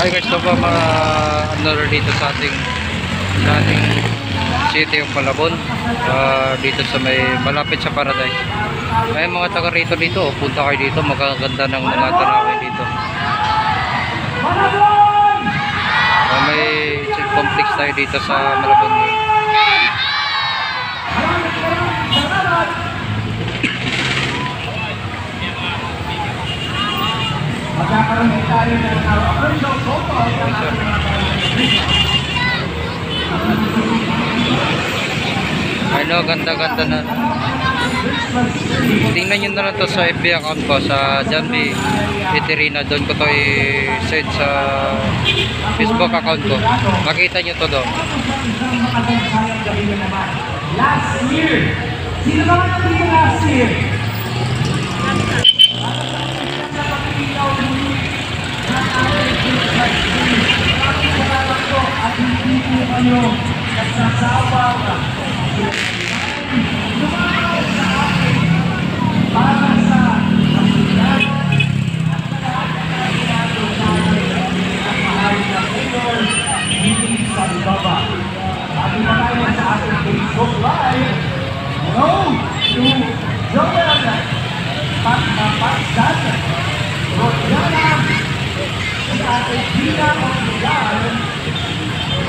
Hi guys, ito ba mga dito sa ating city of Malabon, dito sa may malapit sa Paradise. May mga taga rito punta kayo dito, magaganda ng mga tanawin dito. May complex tayo dito sa Malabon. Magkakaroon tayo ng official photo. Ano, ganda-ganda na. Tingnan nyo na lang to sa FB account ko, sa Jambi Eterina. Doon ko to i-send sa Facebook account ko. Makita nyo to doon. Last year. Sino ba nandito last year? At hindi po kayo nagsasawa lumakas sa akin para sa kasilanan at ginagawa sa akin ang mahal na Mayor Mimi Salibaba. Bago pa tayo sa ating Facebook Live, hello to Joanna Patmapasdan, Rodiana, sa ating Gina Obligar,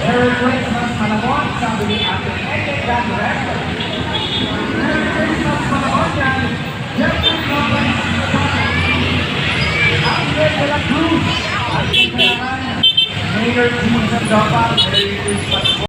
Merry Christmas, Malabon, sabi ni Ate Ede Director. Merry Christmas, Malabon yan. Jeffrey Lopez, Andre de la Cruz, at Mayor Jimmy Sandoval, Merry Christmas.